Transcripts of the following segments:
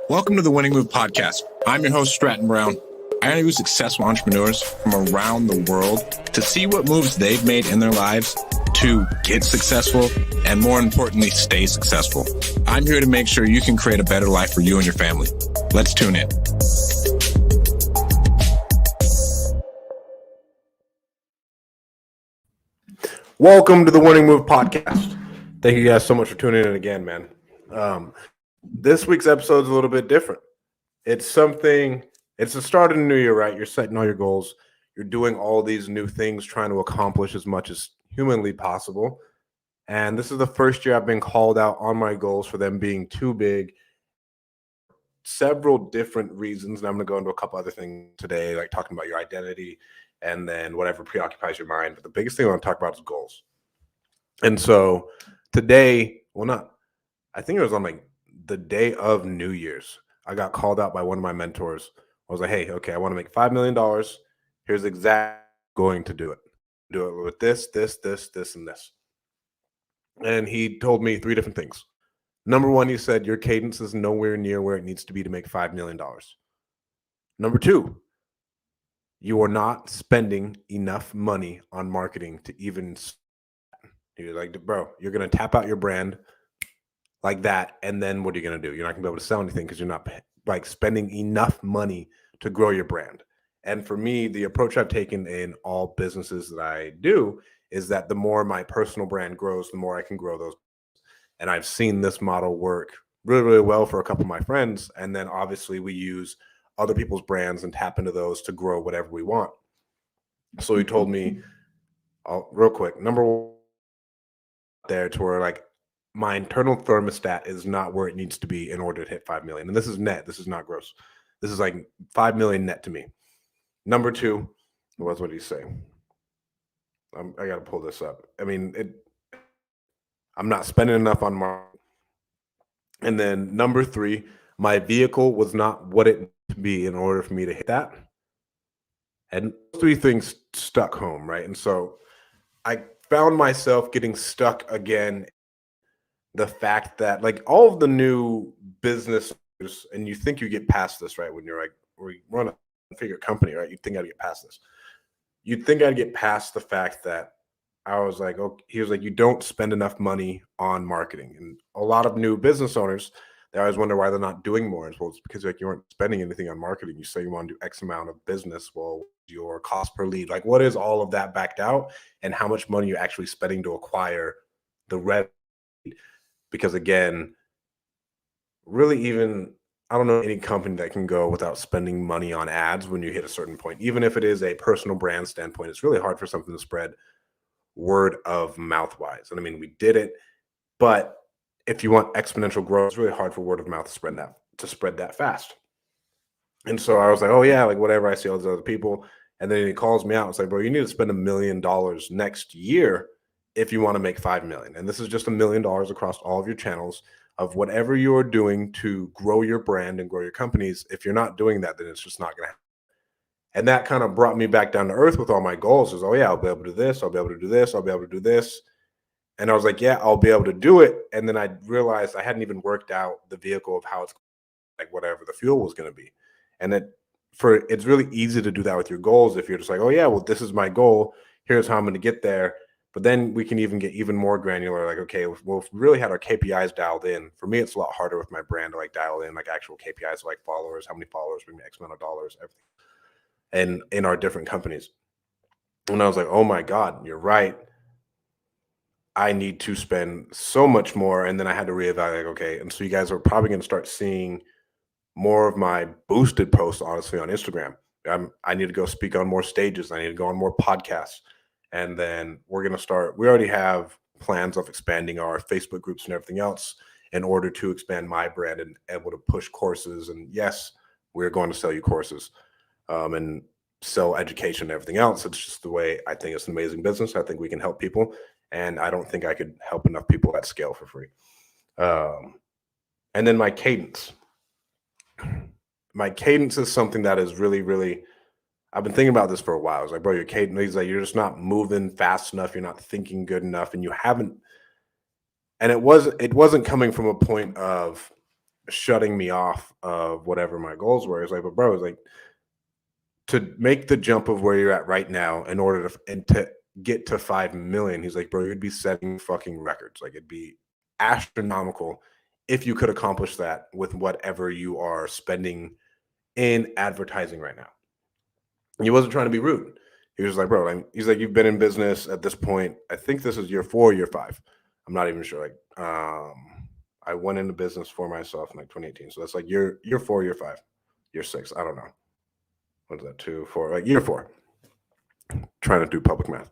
Welcome to the Winning Move podcast. I'm your host, Stratton Brown. I interview successful entrepreneurs from around the world to see what moves they've made in their lives to get successful and, more importantly, stay successful. I'm here to make sure you can create a better life for you and your family. Let's tune in. Welcome to the Winning Move podcast. Thank you guys so much for tuning in again, man. This week's episode is a little bit different. It's the start of the new year, right? You're setting all your goals. You're doing all these new things, trying to accomplish as much as humanly possible. And this is the first year I've been called out on my goals for them being too big. Several different reasons. And I'm going to go into a couple other things today, like talking about your identity and then whatever preoccupies your mind. But the biggest thing I want to talk about is goals. And so today, I think it was on like the day of New Year's, I got called out by one of my mentors. I was like, hey, okay, I want to make $5 million. Here's exactly going to do it. Do it with this, and this. And he told me three different things. Number one, he said, your cadence is nowhere near where it needs to be to make $5 million. Number two, you are not spending enough money on marketing to even. You're like, bro, you're going to tap out your brand like that. And then what are you going to do? You're not going to be able to sell anything because you're not like spending enough money to grow your brand. And for me, the approach I've taken in all businesses that I do is that the more my personal brand grows, the more I can grow those. And I've seen this model work really, really well for a couple of my friends. And then obviously we use other people's brands and tap into those to grow whatever we want. So he told me, real quick, number one, there to where like my internal thermostat is not where it needs to be in order to hit 5 million. And this is net. This is not gross. This is like 5 million net to me. Number two, what did he say? I got to pull this up. I mean, I'm not spending enough on marketing. And then number three, my vehicle was not what it needed to be in order for me to hit that. And those three things stuck home, right? And so I found myself getting stuck again. The fact that like all of the new business, and you think you get past this, right? When you're like, we run a figure company, right? You think I'd get past this. You'd think I'd get past the fact that I was like, oh, he was like, you don't spend enough money on marketing. And a lot of new business owners, they always wonder why they're not doing more. Well, it's because like you aren't spending anything on marketing. You say you want to do X amount of business. Well, your cost per lead, like what is all of that backed out and how much money you're actually spending to acquire the revenue? Because again, really even, I don't know any company that can go without spending money on ads when you hit a certain point. Even if it is a personal brand standpoint, it's really hard for something to spread word of mouth wise. And I mean, we did it, but if you want exponential growth, it's really hard for word of mouth to spread that fast. And so I was like, oh yeah, like whatever, I see all these other people. And then he calls me out. It's like, bro, you need to spend $1 million next year if you want to make 5 million. And this is just $1 million across all of your channels of whatever you're doing to grow your brand and grow your companies. If you're not doing that, then it's just not going to happen. And that kind of brought me back down to earth with all my goals. Is, oh yeah, I'll be able to do this. I'll be able to do this. I'll be able to do this. And I was like, yeah, I'll be able to do it. And then I realized I hadn't even worked out the vehicle of how it's like whatever the fuel was going to be. And it's really easy to do that with your goals. If you're just like, oh yeah, well, this is my goal. Here's how I'm going to get there. But then we can even get even more granular. Like, okay, well, if we really had our KPIs dialed in, for me, it's a lot harder with my brand to like dial in like actual KPIs, like followers, how many followers, bring me X amount of dollars, everything. And in our different companies. And I was like, oh my God, you're right. I need to spend so much more. And then I had to reevaluate, okay. And so you guys are probably going to start seeing more of my boosted posts, honestly, on Instagram. I need to go speak on more stages. I need to go on more podcasts. And then we already have plans of expanding our Facebook groups and everything else in order to expand my brand and able to push courses. And yes, we're going to sell you courses and sell education and everything else. It's just the way I think it's an amazing business. I think we can help people. And I don't think I could help enough people at scale for free. And then my cadence. My cadence is something that is really, really, I've been thinking about this for a while. I was like, bro, your cadence, he's like, you're just not moving fast enough. You're not thinking good enough. And you haven't, and it wasn't coming from a point of shutting me off of whatever my goals were. It's like, but bro, it's like to make the jump of where you're at right now in order to get to 5 million. He's like, bro, you'd be setting fucking records. Like it'd be astronomical if you could accomplish that with whatever you are spending in advertising right now. He wasn't trying to be rude. He was like, bro, he's like, you've been in business at this point. I think this is year 4, year 5. I'm not even sure. Like, I went into business for myself in like 2018. So that's like year 4, year 5, year 6. I don't know. What is that? 2, 4, like year 4. Trying to do public math.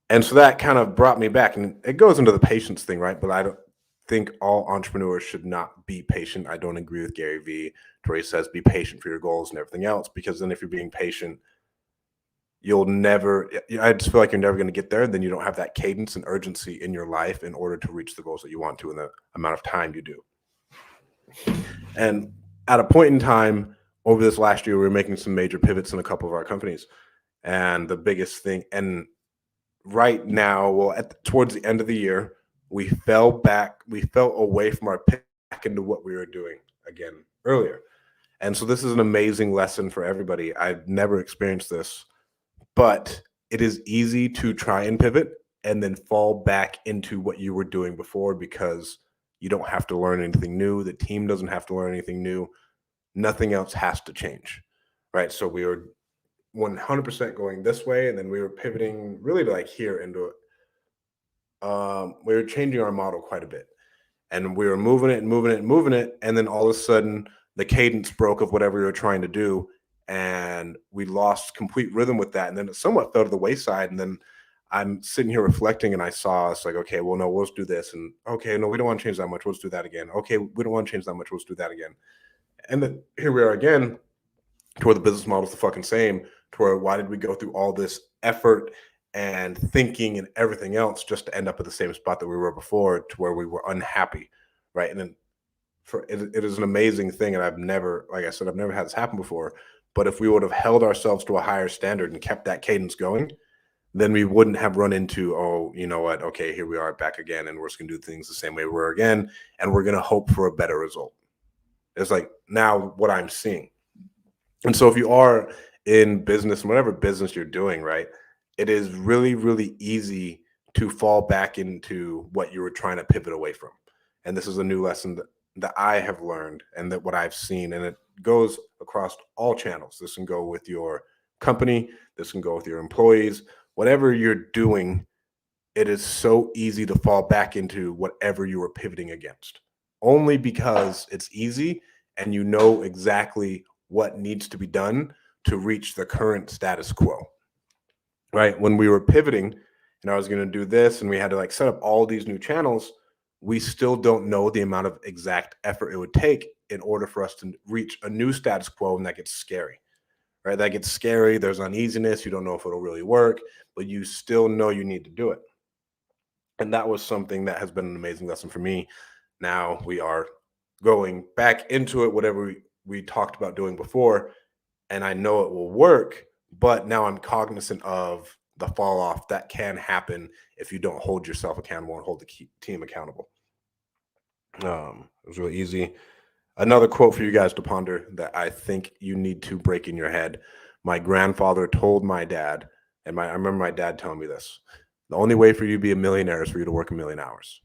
And so that kind of brought me back, and it goes into the patience thing, right? But I don't think all entrepreneurs should not be patient. I don't agree with Gary Vee, where he says be patient for your goals and everything else, because then if you're being patient, you'll never, I just feel like you're never going to get there. Then you don't have that cadence and urgency in your life in order to reach the goals that you want to in the amount of time you do. And at a point in time over this last year, we were making some major pivots in a couple of our companies. And the biggest thing, and right now, well, towards the end of the year, we fell away from our pivot back into what we were doing again earlier. And so this is an amazing lesson for everybody. I've never experienced this, but it is easy to try and pivot and then fall back into what you were doing before, because you don't have to learn anything new. The team doesn't have to learn anything new. Nothing else has to change, right? So we were 100% going this way, and then we were pivoting really to like here into it. We were changing our model quite a bit, and we were moving it, and then all of a sudden the cadence broke of whatever we were trying to do, and we lost complete rhythm with that, and then it somewhat fell to the wayside. And then I'm sitting here reflecting, and I saw us like, okay, well, no, let's do this, and okay, no, we don't want to change that much, let's do that again. Okay, we don't want to change that much, let's do that again. And then here we are again, to where the business model is the fucking same, to where why did we go through all this effort and thinking and everything else just to end up at the same spot that we were before, to where we were unhappy, right? And then it is an amazing thing, and I've never, like I said, I've never had this happen before. But if we would have held ourselves to a higher standard and kept that cadence going, then we wouldn't have run into, oh, you know what? Okay, here we are back again, and we're just gonna do things the same way we were again, and we're gonna hope for a better result. It's like now what I'm seeing. And so if you are in business, whatever business you're doing, right, it is really, really easy to fall back into what you were trying to pivot away from. And this is a new lesson that I have learned, and that what I've seen, and it goes across all channels. This can go with your company, this can go with your employees, whatever you're doing. It is so easy to fall back into whatever you were pivoting against, only because it's easy and you know exactly what needs to be done to reach the current status quo, right? When we were pivoting and I was going to do this, and we had to like set up all these new channels, we still don't know the amount of exact effort it would take in order for us to reach a new status quo. And that gets scary, right? That gets scary. There's uneasiness. You don't know if it'll really work, but you still know you need to do it. And that was something that has been an amazing lesson for me. Now we are going back into it, whatever we talked about doing before, and I know it will work, but now I'm cognizant of the fall off that can happen if you don't hold yourself accountable and hold the team accountable. It was really easy. Another quote for you guys to ponder that I think you need to break in your head. My grandfather told my dad, and I remember my dad telling me this: the only way for you to be a millionaire is for you to work 1,000,000 hours.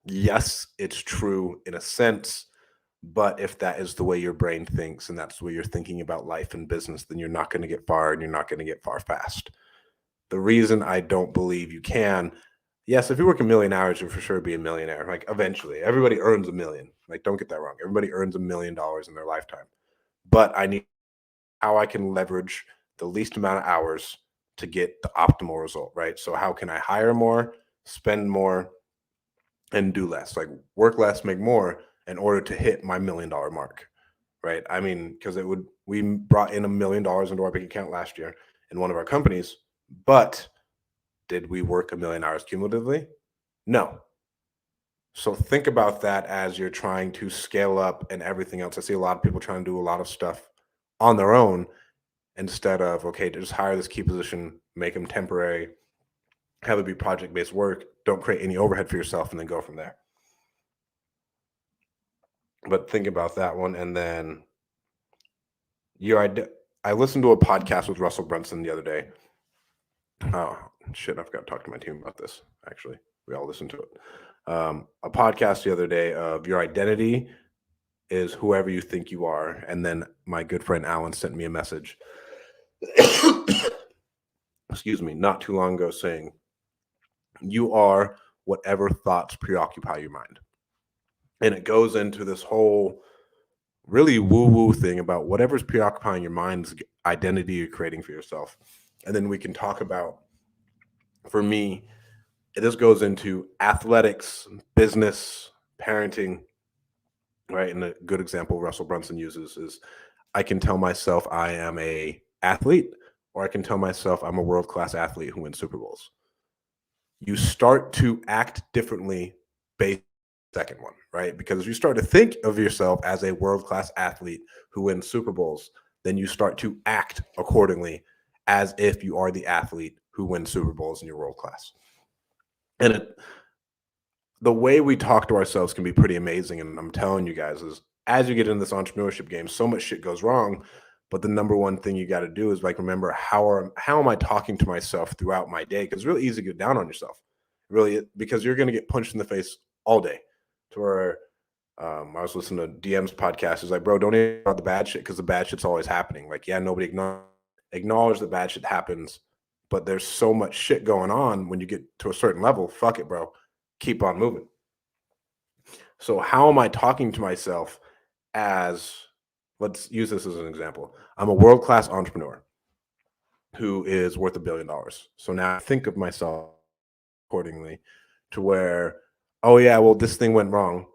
Yes, it's true in a sense, but if that is the way your brain thinks, and that's the way you're thinking about life and business, then you're not going to get far, and you're not going to get far fast. The reason I don't believe you can, yes, if you work 1,000,000 hours, you'll for sure be a millionaire. Like eventually, everybody earns 1,000,000. Like, don't get that wrong. Everybody earns $1,000,000 in their lifetime. But I need how I can leverage the least amount of hours to get the optimal result, right? So how can I hire more, spend more, and do less? Like work less, make more, in order to hit my $1,000,000 mark, right? I mean, because we brought in $1,000,000 into our bank account last year in one of our companies, but did we work 1,000,000 hours cumulatively? No. So think about that as you're trying to scale up and everything else. I see a lot of people trying to do a lot of stuff on their own instead of, okay, just hire this key position, make them temporary, have it be project-based work, don't create any overhead for yourself, and then go from there. But think about that one. And then I listened to a podcast with Russell Brunson the other day. Oh, shit. I forgot to talk to my team about this. Actually, we all listened to it. A podcast the other day of your identity is whoever you think you are. And then my good friend Alan sent me a message, excuse me, not too long ago saying, you are whatever thoughts preoccupy your mind. And it goes into this whole really woo-woo thing about whatever's preoccupying your mind's identity you're creating for yourself. And then we can talk about, for me, this goes into athletics, business, parenting, right? And a good example Russell Brunson uses is I can tell myself I am a athlete, or I can tell myself I'm a world-class athlete who wins Super Bowls. You start to act differently based on the second one, right? Because if you start to think of yourself as a world-class athlete who wins Super Bowls, then you start to act accordingly as if you are the athlete who wins Super Bowls and you're world-class. And the way we talk to ourselves can be pretty amazing. And I'm telling you guys is as you get in this entrepreneurship game, so much shit goes wrong. But the number one thing you got to do is like, remember, how am I talking to myself throughout my day? Because it's really easy to get down on yourself, really, because you're going to get punched in the face all day. To where I was listening to DM's podcast. He's like, bro, don't even about the bad shit because the bad shit's always happening. Like, yeah, nobody acknowledge that bad shit happens, but there's so much shit going on when you get to a certain level. Fuck it, bro. Keep on moving. So how am I talking to myself as, let's use this as an example. I'm a world-class entrepreneur who is worth $1 billion. So now I think of myself accordingly to where, oh yeah, well, this thing went wrong.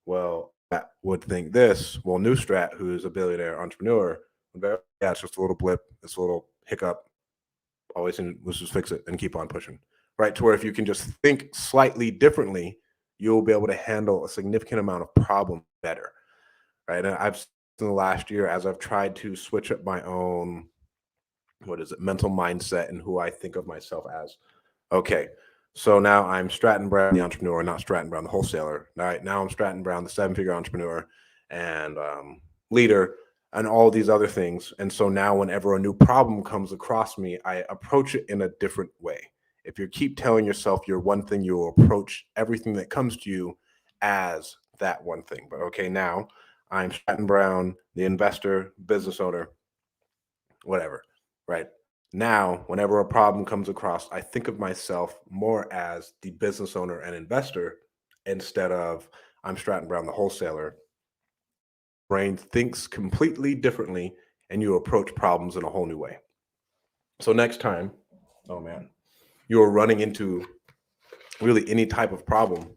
Well, I would think this. Well, New Strat, who's a billionaire entrepreneur, would be, yeah, it's just a little blip, it's a little hiccup. Always, let's just fix it and keep on pushing. Right? To where if you can just think slightly differently, you'll be able to handle a significant amount of problem better. Right? And I've in the last year, as I've tried to switch up my own, mental mindset and who I think of myself as. Okay, so now I'm Stratton Brown, the entrepreneur, not Stratton Brown, the wholesaler. All right, now I'm Stratton Brown, the 7-figure entrepreneur and leader, and all these other things. And so now whenever a new problem comes across me, I approach it in a different way. If you keep telling yourself you're one thing, you will approach everything that comes to you as that one thing. But okay, now I'm Stratton Brown, the investor, business owner, whatever, right? Now, whenever a problem comes across, I think of myself more as the business owner and investor instead of I'm Stratton Brown, the wholesaler. Brain thinks completely differently and you approach problems in a whole new way. So next time, oh man, you're running into really any type of problem,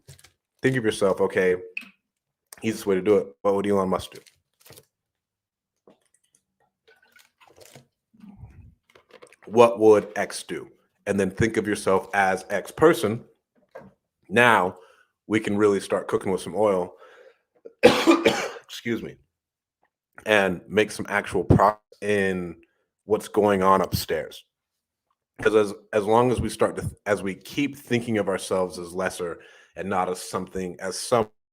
think of yourself, okay, easiest way to do it, what would Elon Musk do? What would X do? And then think of yourself as X person. Now we can really start cooking with some oil, excuse me, and make some actual progress in what's going on upstairs. Because as long as we start to, as we keep thinking of ourselves as lesser and not as something,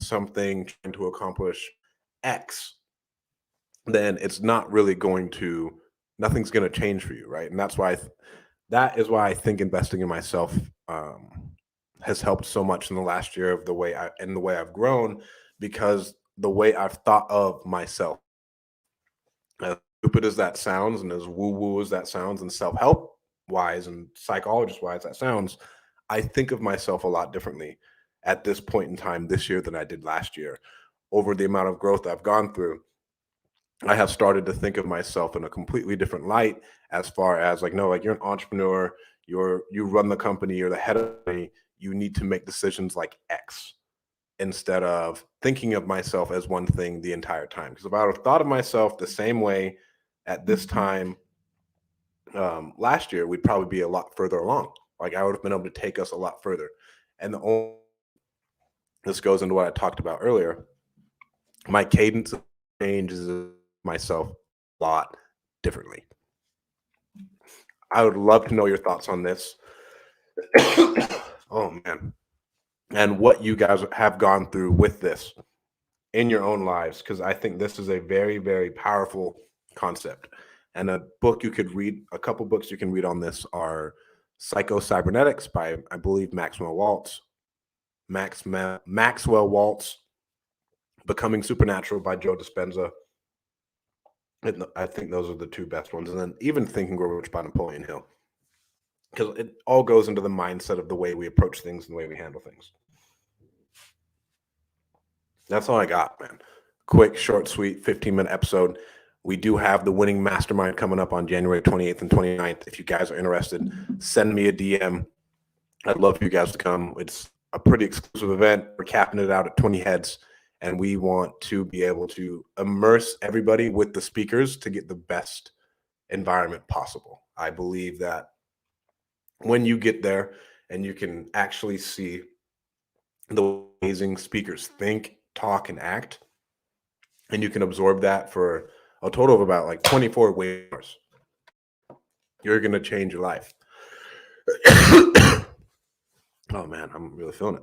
something trying to accomplish X, then it's not really going to, nothing's going to change for you, right? And that's why that is why I think investing in myself has helped so much in the last year of the way I've grown, because the way I've thought of myself, as stupid as that sounds and as woo-woo as that sounds and self-help wise and psychologist wise that sounds, I think of myself a lot differently at this point in time this year than I did last year. Over the amount of growth I've gone through, I have started to think of myself in a completely different light, as far as like, no, like you're an entrepreneur, you run the company, you're the head of the company, you need to make decisions like X, instead of thinking of myself as one thing the entire time. Because if I would have thought of myself the same way at this time last year, we'd probably be a lot further along. Like I would have been able to take us a lot further. And this goes into what I talked about earlier. My cadence changes myself a lot differently. I would love to know your thoughts on this. Oh man. And what you guys have gone through with this. in your own lives, because I think this is a very, very powerful concept. And a couple books you can read on this are Psycho-Cybernetics by, I believe, Maxwell Waltz, Becoming Supernatural by Joe Dispenza. And I think those are the two best ones. And then even Think and Grow Rich by Napoleon Hill, because it all goes into the mindset of the way we approach things and the way we handle things. That's all I got, man. Quick, short, sweet, 15-minute episode. We do have the Winning Mastermind coming up on January 28th and 29th. If you guys are interested, send me a DM. I'd love for you guys to come. It's a pretty exclusive event. We're capping it out at 20 heads, and we want to be able to immerse everybody with the speakers to get the best environment possible. I believe that when you get there and you can actually see the amazing speakers think, talk, and act, and you can absorb that for a total of about like 24 hours, you're going to change your life. Oh man, I'm really feeling it.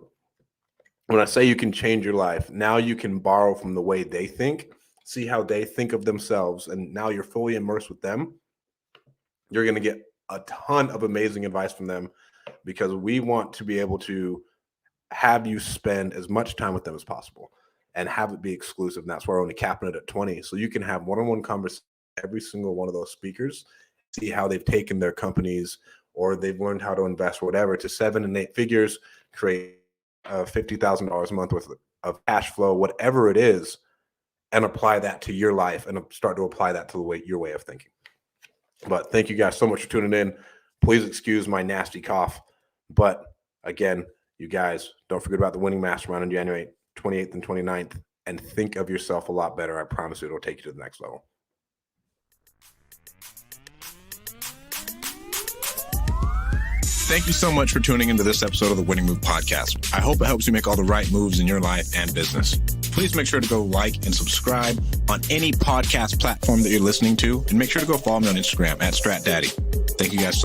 When I say you can change your life, now you can borrow from the way they think, see how they think of themselves, and now you're fully immersed with them. You're going to get a ton of amazing advice from them, because we want to be able to have you spend as much time with them as possible and have it be exclusive. And that's why we're only capping it at 20. So you can have one-on-one conversations with every single one of those speakers, see how they've taken their companies, or they've learned how to invest or whatever to 7 and 8 figures, create $50,000 a month worth of cash flow, whatever it is, and apply that to your life and start to apply that to your way of thinking. But thank you guys so much for tuning in. Please excuse my nasty cough. But again, you guys, don't forget about the Winning Mastermind on January 28th and 29th, and think of yourself a lot better. I promise you it'll take you to the next level. Thank you so much for tuning into this episode of the Winning Move Podcast. I hope it helps you make all the right moves in your life and business. Please make sure to go like and subscribe on any podcast platform that you're listening to, and make sure to go follow me on Instagram at StratDaddy. Thank you guys so much.